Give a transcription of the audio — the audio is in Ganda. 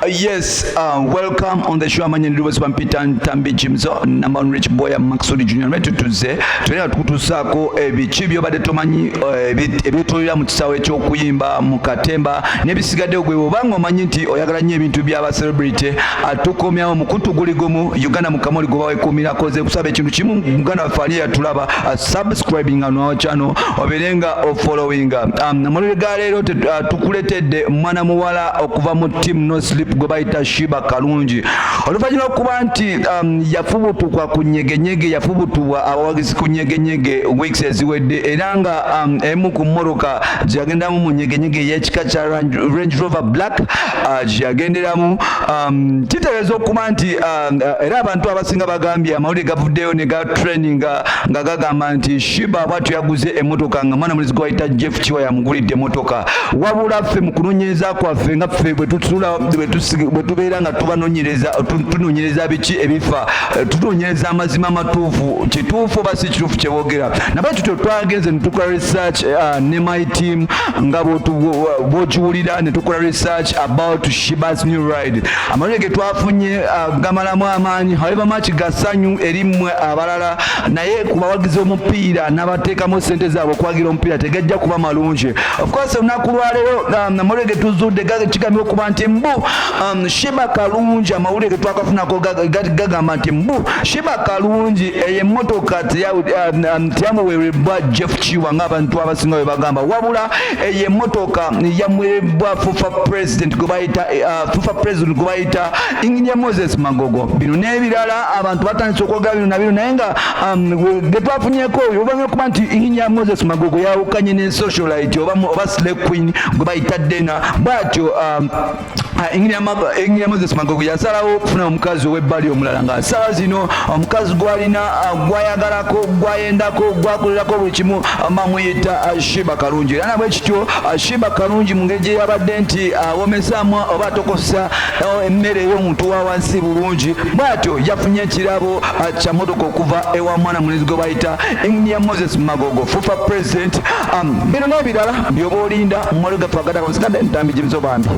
Welcome on the show. Amanyani Lubas Pampita Ntambi Jimzo number one rich boy Maxwell Junior metu tuze tulina tukutusako ebichibyo bade tomanyi ebitolera mu kisawe ky'okuyimba mu katemba nebisigadde ogwe obango manyi nti oyagala nnyo ebintu by'aba celebrity atukomyawo mu kutuguligomu Uganda mu kamoli goba wekumira koze kusaba ekintu kimu Uganda wafali yatulaba subscribing on our channel oberenga following namulire galero tukuletedde mwana muwala okuva mu team no sleep gwe bayita Shiba Kalungi oluvanyuma okuba nti yafubutukwa ku nyegenyege yafubutuwa abawagizi ku nyegenyege weeks eziwedde era nga emu ku mmoroka gyagendamu mu nyegenyege y'ekika kya Range Rover Black gyagenderamu kitegeeza okuba nti era abantu abasinga bagambye amawulire gavuddeyo ne ga training nga gagamba nti Shiba bwatyo yaguze emmotoka nga mwana mulizi gwe bayita Jeff Chiwa yamugulidde emmotoka wabula ffe mu kunoonyereza kwaffe nga ffe bwe tubeera nga tunoonyereza biki ebifa tunoonyereza amazima amatuufu kituufu oba si kituufu kyeboogera nabwe tutyo twagenze ne tukola research ne my team nga bw'okiwulira ne tukola research about Shiba's new ride amalire ge twafunye gamalamu amaanyi however much gasanyu erimmwe abalala naye ku bawagizi omupiira n'abateekamu ssente zaabwe okwagira omupiira tegajja kuba malungi of course olunaku lwaleero amalire ge tuzudde kigambye okuba nti Shiba Kalungi amawulire ge twakafunako gagamba nti Shiba Kalungi eyo emmotoka teyamuweerebbwa Jeff Chiwa ng'abantu abasinga bwe bagamba wabula eyo emmotoka yamuweerebbwa fufa president gwe bayita Engineer Moses Magogo bino n'ebirala abantu batandise okwogera bino na bino naye nga ge twafunyeko obanga okuba nti Engineer Moses Magogo yawukanye ne socialite oba slay queen gwe bayita Dena bwatyo Engineer Moses Magogo yasalawo okufuna omukazi ow'ebbali omulala ng'asala zino omukazi gwalina gwayagalako gwayendako gwakolerako buli kimu bamuyita Shiba Kalungi era nabwe kityo Shiba Kalungi mu ngeri gye yabadde nti awomesaamu oba atokosa emmere ey'omuntu wa wansi bulungi bw'atyo yafunye ekirabo kya motoka okuva ewa mwana mulizi gwe bayita Engineer Moses Magogo fufa president bino n'ebirala by'oba olinda mu mwalo gaffe agataka musikadde Ntambi Jimzo bambi